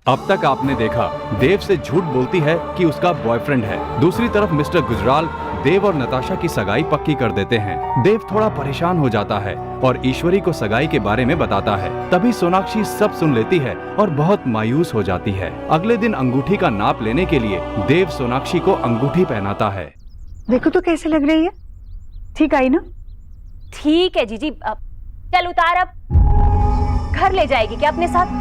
अब तक आपने देखा देव से झूठ बोलती है कि उसका बॉयफ्रेंड है। दूसरी तरफ मिस्टर गुजराल देव और नताशा की सगाई पक्की कर देते हैं। देव थोड़ा परेशान हो जाता है और ईश्वरी को सगाई के बारे में बताता है। तभी सोनाक्षी सब सुन लेती है और बहुत मायूस हो जाती है। अगले दिन अंगूठी का नाप लेने के लिए देव सोनाक्षी को अंगूठी पहनाता है। देखो तो कैसे लग रही है, ठीक आई ना? ठीक है जीजी, चल उतार, अब घर ले जाएगी क्या अपने साथ?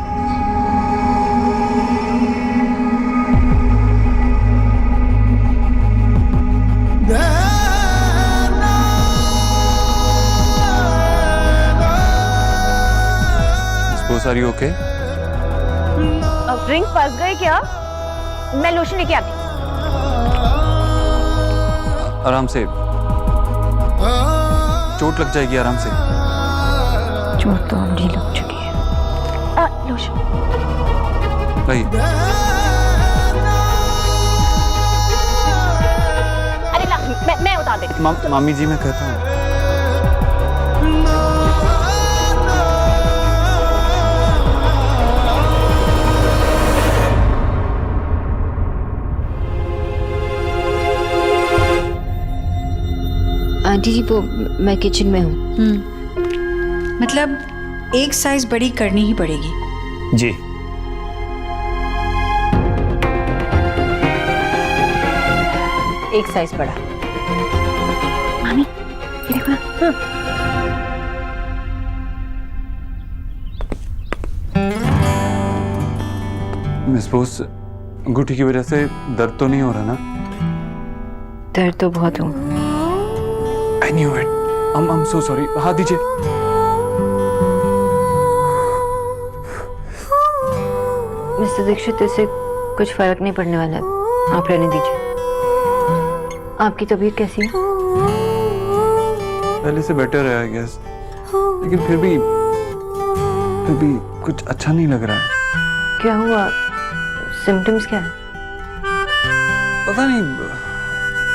Are you okay? अब ड्रिंक फंस गए क्या? मैं लोशन लेके आती। आराम से, चोट लग जाएगी, आराम से। चोट तो मुझे लग चुकी है। लोशन भाई। अरे ला, मैं उतार देती। मामी जी मैं कहता हूँ। आंटी जी वो मैं किचन में हूँ। मतलब एक साइज बड़ी करनी ही पड़ेगी। जी। एक साइज बड़ा। मामी ये देखो ना। मैं सपोज अंगूठी की वजह से दर्द तो नहीं हो रहा ना? दर्द तो बहुत हो। I knew it. I'm so sorry. हाथ दीजिए। मिस्टर दीक्षित, इससे कुछ फर्क नहीं पड़ने वाला, आप रहने दीजिए। आपकी तबीयत कैसी है? पहले से बेटर है आई गेस, लेकिन फिर भी कुछ अच्छा नहीं लग रहा है। क्या हुआ? सिम्टम्स क्या है? पता नहीं,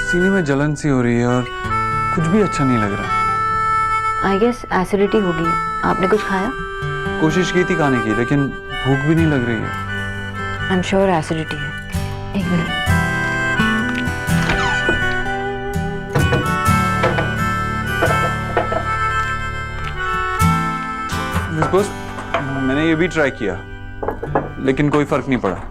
सीने में जलन सी हो रही है और कुछ भी अच्छा नहीं लग रहा। आई गेस एसिडिटी होगी। आपने कुछ खाया? कोशिश की थी खाने की, लेकिन भूख भी नहीं लग रही है। आई एम श्योर एसिडिटी है। एक मिनट। बस मैंने ये भी ट्राई किया, लेकिन कोई फर्क नहीं पड़ा।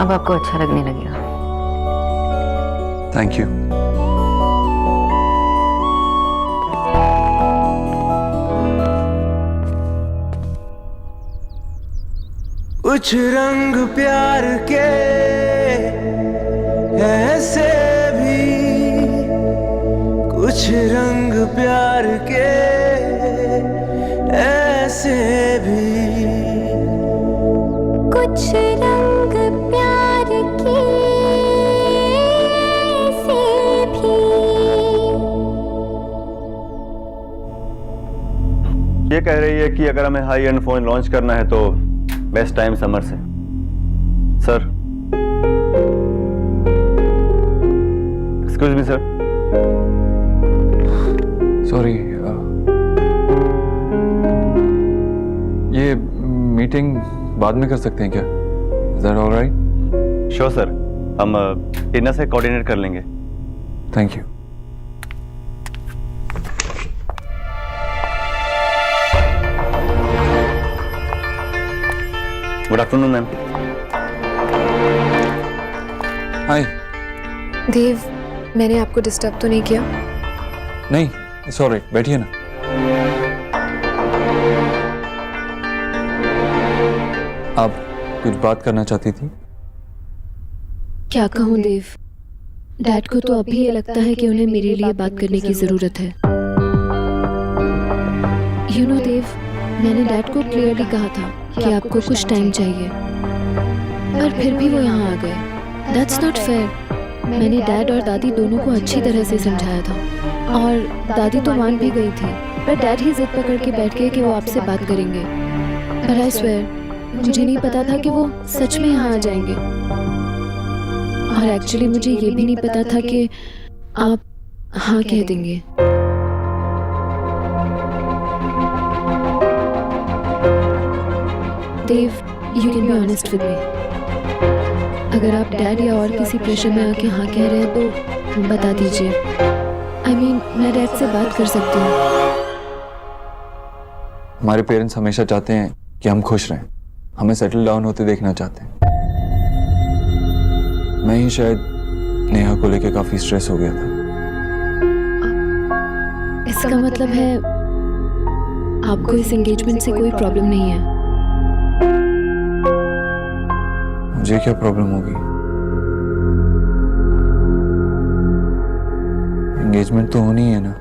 अब आपको अच्छा लगने लगेगा। Thank you. कुछ रंग प्यार के ऐसे भी, कुछ रंग प्यार के ऐसे भी, कुछ रंग प्यार के ऐसे भी। ये कह रही है कि अगर हमें हाई एंड फोन लॉन्च करना है तो बेस्ट टाइम समर से। Sir, excuse me sir. Sorry, ये मीटिंग बाद में कर सकते हैं क्या? Is that all right? Sure sir, हम टीना से कोऑर्डिनेट कर लेंगे। Thank you. Good afternoon ma'am. Hi. Dev, मैंने आपको डिस्टर्ब तो नहीं किया? नहीं, इट्स ऑलराइट, बैठिए ना। आप कुछ बात करना चाहती थी? क्या कहूँ देव, डैड को तो अभी ये लगता है कि उन्हें मेरे लिए बात करने की जरूरत है। यू नो देव, मैंने डैड को क्लियरली कहा था कि आपको कुछ टाइम चाहिए, पर फिर भी वो यहाँ आ गए। That's not fair. मैंने डैड और दादी दोनों को अच्छी तरह से समझाया था और दादी तो मान भी गई थी, पर डैड ही जिद पकड़ के बैठ गए कि वो आपसे बात करेंगे। पर आई स्वेयर मुझे नहीं पता था कि वो सच में यहाँ आ जाएंगे। और एक्चुअली मुझे ये भी नहीं पता था कि आप हाँ कह देंगे। Dev, you can be honest with me. अगर आप डैड या और किसी प्रेशर में आके हाँ कह रहे हैं तो बता दीजिए। I mean, मैं डैड से बात कर सकती हूँ। हमारे पेरेंट्स हमेशा चाहते हैं कि हम खुश रहें, हमें सेटल डाउन होते देखना चाहते हैं। मैं ही शायद नेहा को लेके काफी स्ट्रेस हो गया था। इसका मतलब है आपको इस एंगेजमेंट से कोई प्रॉब्लम नहीं है? मुझे क्या प्रॉब्लम होगी? एंगेजमेंट तो होनी है ना।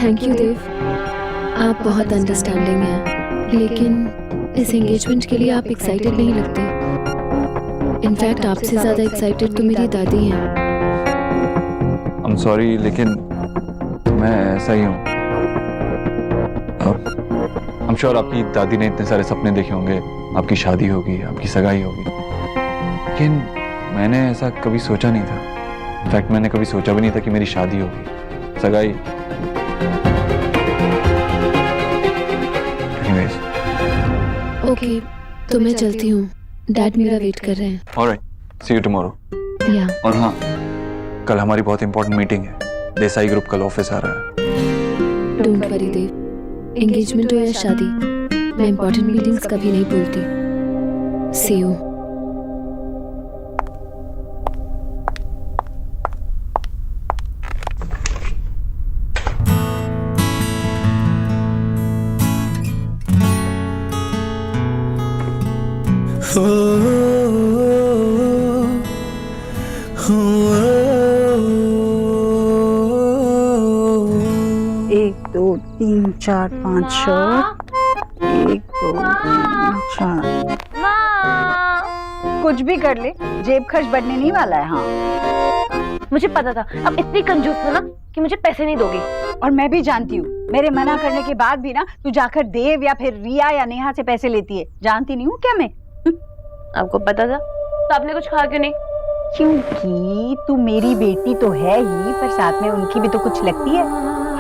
थैंक यू देव, आप बहुत अंडरस्टैंडिंग हैं, लेकिन इस एंगेजमेंट के लिए आप एक्साइटेड नहीं लगते। इनफैक्ट आपसे ज्यादा एक्साइटेड तो मेरी दादी हैं। आई एम सॉरी, लेकिन मैं ऐसा ही हूँ। आई एम श्योर आपकी दादी ने इतने सारे सपने देखे होंगे, आपकी शादी होगी, आपकी सगाई होगी, लेकिन मैंने ऐसा कभी सोचा नहीं था। इनफैक्ट मैंने कभी सोचा भी नहीं था कि मेरी शादी होगी, सगाई। एनीवेज, ओके, तो मैं चलती हूँ, डैड मेरा वेट कर रहे हैं। Alright, see you tomorrow. या और हाँ, कल हमारी बहुत इंपॉर्टेंट मीटिंग है। देसाई ग्रुप कल ऑफिस आ रहा है। डोंट वरी देव, एंगेजमेंट हो या शादी, मैं इंपॉर्टेंट मीटिंग्स कभी नहीं भूलती। सी यू। एक दो तीन चार पाँच छः, एक दो तीन चार। कुछ भी कर ले, जेब खर्च बढ़ने नहीं वाला है। हाँ, मुझे पता था अब इतनी कंजूस हो ना कि मुझे पैसे नहीं दोगी। और मैं भी जानती हूँ, मेरे मना करने के बाद भी ना तू जाकर देव या फिर रिया या नेहा से पैसे लेती है। जानती नहीं हूँ क्या मैं? आपको पता था तो आपने कुछ कहा क्यों नहीं? क्योंकि तू मेरी बेटी तो है ही, पर साथ में उनकी भी तो कुछ लगती है।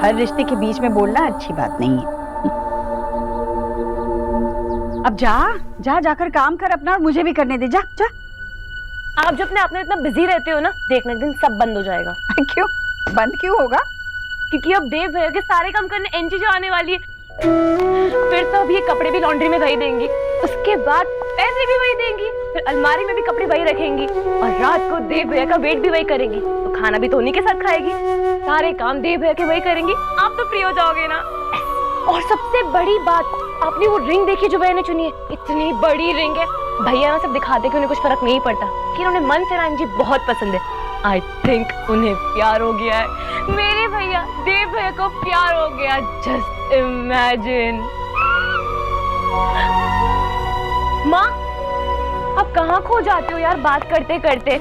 हर रिश्ते के बीच में बोलना अच्छी बात नहीं है। अब जा जाकर काम कर अपना, और मुझे भी करने दे। जा जा। आप जो अपने आप में इतना बिजी रहते हो ना, देखना एक दिन सब बंद हो जाएगा। क्यों बंद क्यों होगा? क्योंकि अब देव भैया के सारे काम करने एनजी जो आने वाली है। फिर तो अब ये कपड़े भी लॉन्ड्री में वही देंगी, उसके बाद पैसे भी वही देंगी, फिर अलमारी में भी कपड़े वही रखेंगी, और रात को देव भैया का वेट भी वही करेंगी, तो खाना भी तो उन्हीं के साथ खाएगी। सारे काम देव भैया के वही करेंगी। आप तो फ्री हो जाओगे ना। और सबसे बड़ी बात, आपने वो रिंग देखी जो भैया ने चुनी है? इतनी बड़ी रिंग है। भैया ना सब दिखाते कि उन्हें कुछ फर्क नहीं पड़ता, कि उन्हें मन से रानी जी बहुत पसंद है। आई थिंक उन्हें प्यार हो गया है। मेरे भैया देव भैया को प्यार हो गया। Just imagine. माँ, आप कहाँ खो जाते हो यार बात करते करते?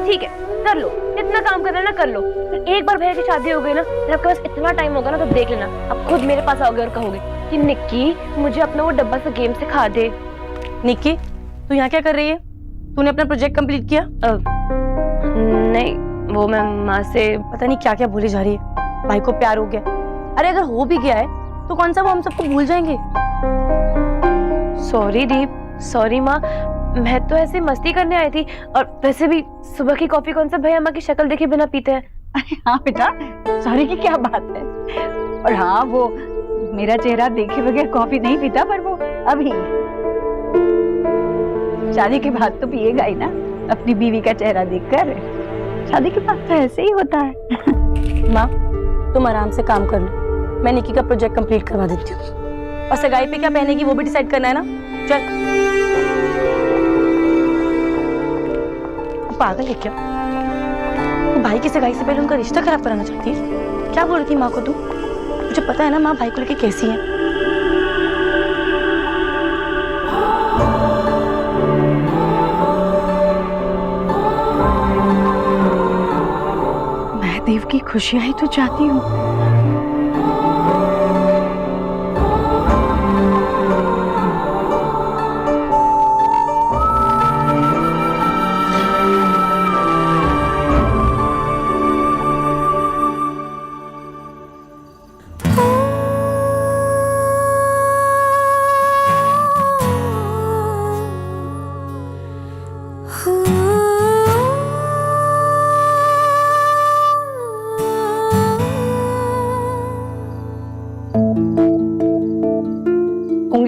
ठीक है, कर लो, इतना काम करना ना कर लो। फिर एक बार भैया की शादी हो गई ना, फिर आपके पास इतना टाइम होगा ना, तो देख लेना आप खुद मेरे पास आओगे और कहोगे कि निक्की मुझे अपना वो डब्बा सा गेम सिखा दे। निक्की, तू यहाँ क्या कर रही है? तूने अपना प्रोजेक्ट कंप्लीट किया? नहीं, वो मैं माँ से पता नहीं क्या क्या भूली जा रही है। भाई को प्यार हो गया। अरे अगर हो भी गया है तो कौन सा वो हम सबको भूल जाएंगे? सॉरी दीप, सॉरी माँ, मैं तो ऐसे मस्ती करने आई थी। और वैसे भी सुबह की कॉफी कौन सा भैया अम्मा की शक्ल देखे बिना पीते हैं? अरे हाँ बेटा, सॉरी की क्या बात है। और हाँ, वो मेरा चेहरा देखे बगैर कॉफी नहीं पीता, पर वो अभी शादी के बाद तो पिएगा ही ना, अपनी बीवी का चेहरा देखकर। शादी के बाद तो ऐसे ही होता है। माँ, तुम आराम से काम कर लो, मैं निक्की का प्रोजेक्ट कंप्लीट करवा देती हूँ। और सगाई पे क्या पहनेगी वो भी डिसाइड करना है ना। चल। पागल है क्या? तो भाई की सगाई से पहले उनका रिश्ता खराब कराना चाहती है? क्या बोल रही थी माँ को तू? मुझे पता है ना माँ भाई को लेके कैसी है। मैं देव की खुशियां ही तो चाहती हूँ,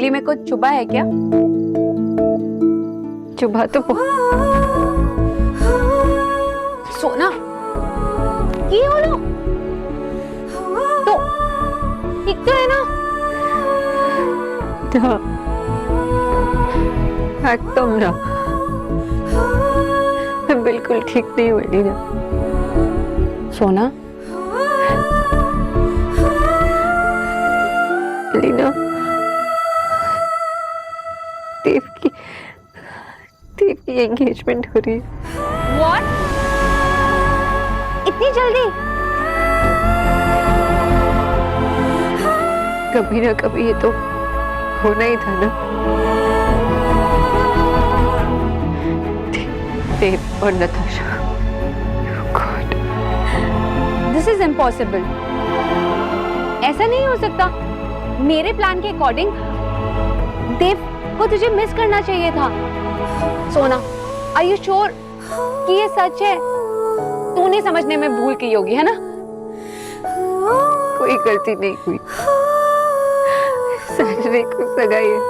रोटी में कुछ चुभा है क्या? चुभा तो सोना की हो लो तो ठीक तो है ना? एकदम ना, मैं बिल्कुल ठीक नहीं हुई लीना। सोना लीना, देव की एंगेजमेंट हो रही है। What? इतनी जल्दी? कभी ना कभी ये तो होना ही था ना। देव और Natasha. God. This is impossible. ऐसा नहीं हो सकता। मेरे प्लान के अकॉर्डिंग देव को तुझे मिस करना चाहिए था। सोना, are you sure कि ये सच है? तूने समझने में भूल की होगी, है ना? कोई गलती नहीं हुई। सैटरडे को सगाई है,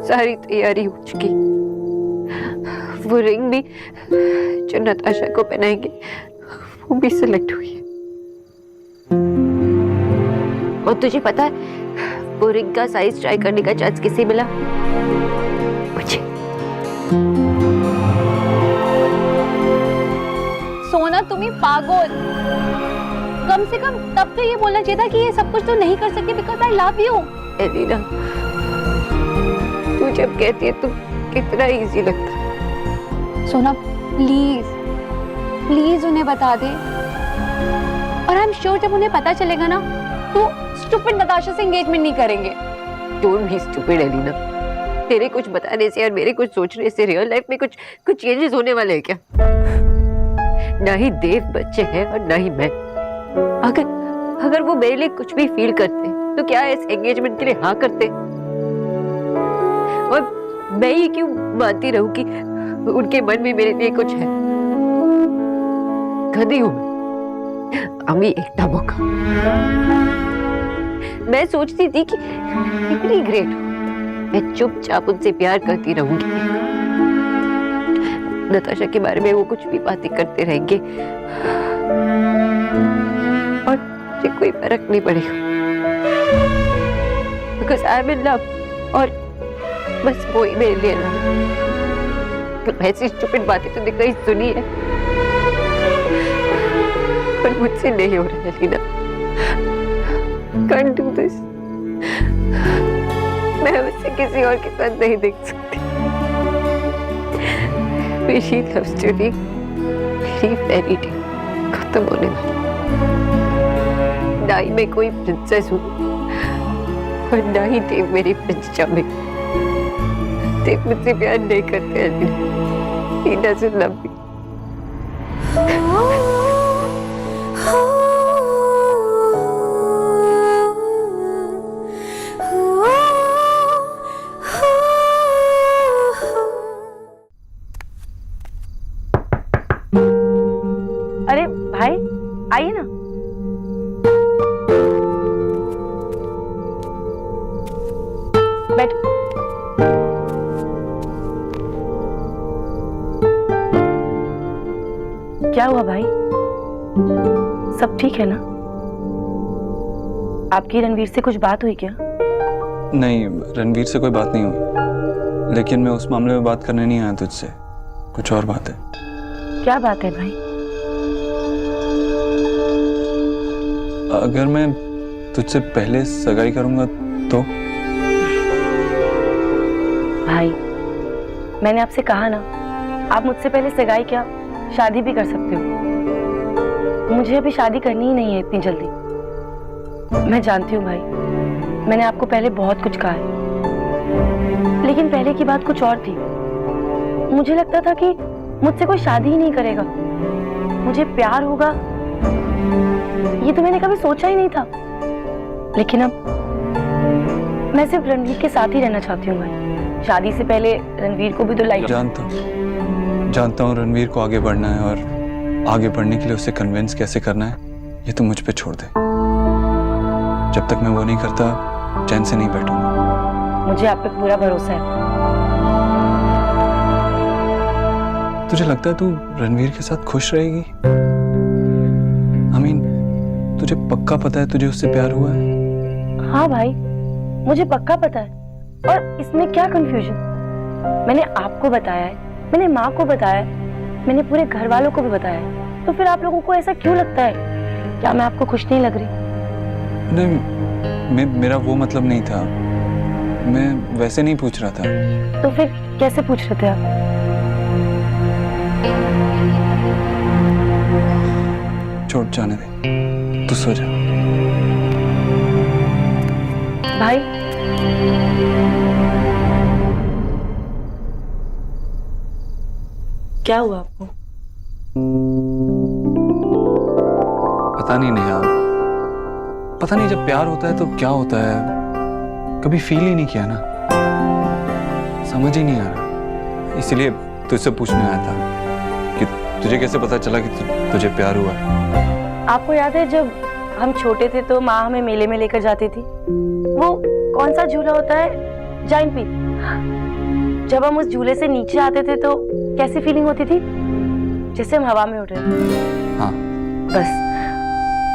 सारी तैयारी हो चुकी। वो रिंग भी जो नताशा को पहनाएंगे वो भी सिलेक्ट हुई है। और तुझे पता है वो रिंग का साइज ट्राई करने का चांस किसे मिला? मुझे। सोना, तुम्हें पागल। कम से कम तब तो ये बोलना चाहिए था कि ये सब कुछ तो नहीं कर सकती because I love you. Elina, तू जब कहती है तो कितना इजी लगता है। सोना प्लीज प्लीज उन्हें बता दे। और आई एम श्योर जब उन्हें पता चलेगा ना तो स्टूपिड नताशा से एंगेजमेंट नहीं करेंगे। Don't be stupid Elina. तेरे कुछ बताने से और मेरे कुछ सोचने से रियल लाइफ में कुछ चेंजेस होने वाले हैं क्या? ना ही देव बच्चे हैं और ना ही मैं। अगर वो मेरे लिए कुछ भी फील करते तो क्या इस एंगेजमेंट के लिए हाँ करते? और मैं ही क्यों मानती रहूं कि उनके मन में मेरे लिए कुछ है? गधी हूं मैं, एक मौका। मैं सोचती थी कि कितनी ग्रेट हूं, मैं चुपचाप उनसे प्यार करती रहूंगी। नताशा के बारे में वो कुछ भी बातें करते रहेंगे और मुझे कोई फर्क नहीं पड़ेगा because I am in love. और बस वो ही मेरे लिए लव। ऐसी स्टूपिड बातें तो कहीं सुनी है पर मुझसे नहीं हो रहा है लीना। Can't do this. मैं उसे किसी और के साथ नहीं देख सकती। मेरी लव स्टोरी, मेरी फेरी टेल खत्म होने वाली। ना ही मैं कोई प्रिंसेस हूँ और ना ही देव मेरी प्रिंस चार्मिंग। देव मुझसे प्यार नहीं करते हैं। He doesn't love me. अरे भाई आइए ना। बैठ। क्या हुआ भाई? सब ठीक है ना? आपकी रणवीर से कुछ बात हुई क्या? नहीं, रणवीर से कोई बात नहीं हुई, लेकिन मैं उस मामले में बात करने नहीं आया तुझसे। कुछ और बात है। क्या बात है भाई? अगर मैं तुझसे पहले सगाई करूंगा तो? भाई मैंने आपसे कहा ना, आप मुझसे पहले सगाई क्या शादी भी कर सकते हो। मुझे अभी शादी करनी ही नहीं है इतनी जल्दी। मैं जानती हूँ भाई, मैंने आपको पहले बहुत कुछ कहा है, लेकिन पहले की बात कुछ और थी। मुझे लगता था कि मुझसे कोई शादी ही नहीं करेगा, मुझे प्यार होगा, ये तो मैंने कभी सोचा ही नहीं था। लेकिन अब मैं सिर्फ रणवीर के साथ ही रहना चाहती हूँ भाई। शादी से पहले रणवीर को भी तो लाइक। जानता हूँ रणवीर को आगे बढ़ना है, और आगे बढ़ने के लिए उसे कन्विंस कैसे करना है ये तो मुझ पे छोड़ दे। जब तक मैं वो नहीं करता चैन से नहीं बैठूंगा। मुझे आप पे पूरा भरोसा है। तुझे लगता है तू रणवीर के साथ खुश रहेगी? तुझे पक्का पता है तुझे उससे प्यार हुआ है? हाँ भाई, मुझे पक्का पता है। और इसमें क्या कंफ्यूजन? मैंने आपको बताया है, मैंने माँ को बताया है, मैंने पूरे घर वालों को भी बताया है। तो फिर आप लोगों को ऐसा क्यों लगता है? क्या मैं आपको खुश नहीं लग रही? नहीं, मेरा वो मतलब नहीं था। मैं वैसे नहीं पूछ रहा था। तो फिर कैसे पूछ रहे थे आप? छोड़, जाने दे, तू सो जा। भाई, क्या हुआ आपको? पता नहीं नेहा, पता नहीं जब प्यार होता है तो क्या होता है, कभी फील ही नहीं किया ना, समझ ही नहीं आ रहा। इसलिए तुझसे पूछने आया था कि तुझे कैसे पता चला कि तुझे प्यार हुआ है। आपको याद है जब हम छोटे थे तो माँ हमें मेले में लेकर जाती थी? वो कौन सा झूला होता है, जाइंट व्हील। जब हम उस झूले से नीचे आते थे तो कैसी फीलिंग होती थी? जैसे हम हवा में उड़ रहे थे। हाँ, बस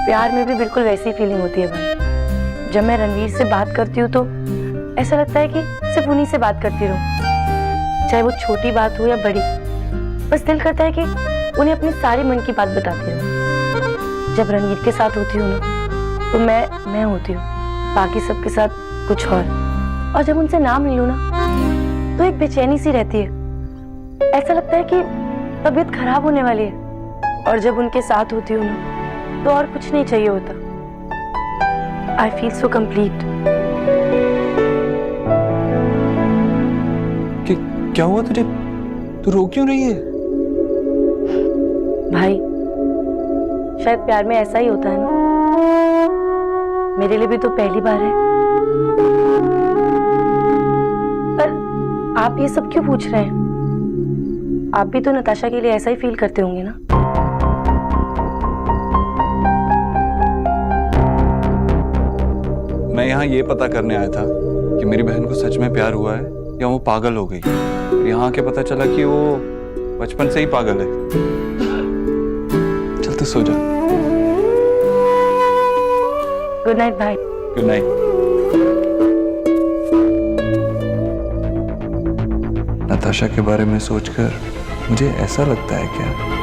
प्यार में भी बिल्कुल वैसी फीलिंग होती है भाई। जब मैं रणवीर से बात करती हूँ तो ऐसा लगता है कि सिर्फ उन्हीं से बात करती रहूं, चाहे वो छोटी बात हो या बड़ी। बस दिल करता है कि उन्हें अपनी सारी मन की बात बताती रहूं। जब रणवीर के साथ होती हूँ ना तो मैं होती हूँ, बाकी सबके साथ कुछ और जब उनसे ना मिलूं ना तो एक बेचैनी सी रहती है। ऐसा लगता है कि तबीयत खराब होने वाली है। और जब उनके साथ होती हूँ ना तो और कुछ नहीं चाहिए होता। I feel so complete. क्या हुआ तुझे? तू रो क्यों रही है? भाई, शायद प्यार में ऐसा ही होता है ना। मेरे लिए भी तो पहली बार है। पर आप ये सब क्यों पूछ रहे हैं? आप भी तो नताशा के लिए ऐसा ही फील करते होंगे ना? मैं यहाँ ये पता करने आया था कि मेरी बहन को सच में प्यार हुआ है या वो पागल हो गई। यहाँ आके पता चला कि वो बचपन से ही पागल है। चल तू सो जा। गुड नाइट भाई। Good night. नताशा के बारे में सोचकर मुझे ऐसा लगता है क्या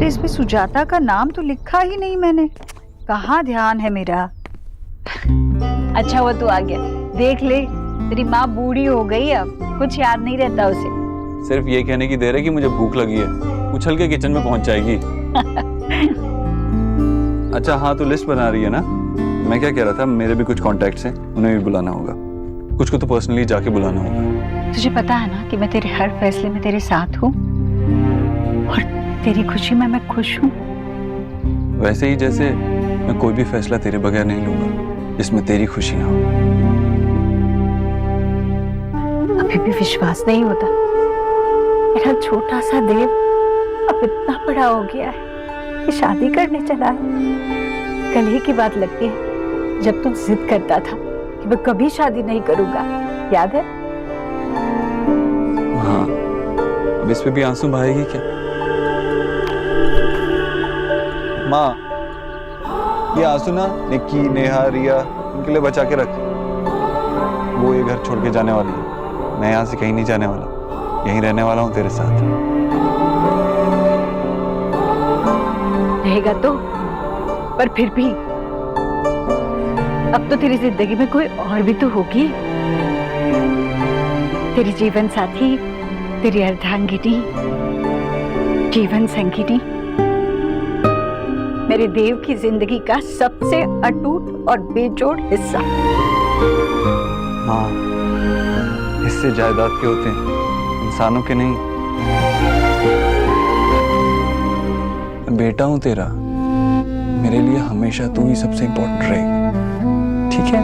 इसमें सुजाता का नाम तो लिखा ही नहीं मैंने। कहाँ ध्यान है मेरा? अच्छा वो तू आ गया। देख ले, तेरी माँ बूढ़ी हो गई, अब कुछ याद नहीं रहता उसे। सिर्फ ये कहने की देर है कि मुझे भूख लगी है, उछल के किचन में पहुंच जाएगी। अच्छा हाँ, तो लिस्ट बना रही है ना? मैं क्या कह रहा था, मेरे भी कुछ कॉन्टैक्ट्स हैं, उन्हें भी बुलाना होगा। कुछ को तो पर्सनली जाके बुलाना होगा। तुझे पता है ना कि मैं तेरे हर फैसले में तेरे साथ हूँ और तेरी खुशी में मैं खुश हूँ। वैसे ही जैसे मैं कोई भी फैसला तेरे बगैर नहीं लूंगा जिसमें तेरी खुशी ना हो। अभी भी विश्वास नहीं होता। मेरा छोटा सा देव अब इतना बड़ा हो गया है कि शादी करने चला है। कल ही की बात लगती है जब तुम जिद करता था कि मैं कभी शादी नहीं करूंगा, याद है? हाँ, अब इस पे भी आंसू बहाएगी क्या? माँ, ये आंसू ना निक्की, नेहा, रिया उनके लिए बचा के रख। वो ये घर छोड़ के जाने वाली है, मैं यहाँ से कहीं नहीं जाने वाला, यहीं रहने वाला हूँ तेरे साथ। रहेगा तो, पर फिर भी अब तो तेरी जिंदगी में कोई और भी तो होगी, तेरी जीवन साथी, तेरी अर्धांगिनी, जीवन संगिनी, मेरे देव की जिंदगी का सबसे अटूट और बेजोड़ हिस्सा। हाँ, हिस्से जायदाद के होते हैं, इंसानों के नहीं। मैं बेटा हूं तेरा, मेरे लिए हमेशा तू ही सबसे इम्पोर्टेंट रहेगी, ठीक है?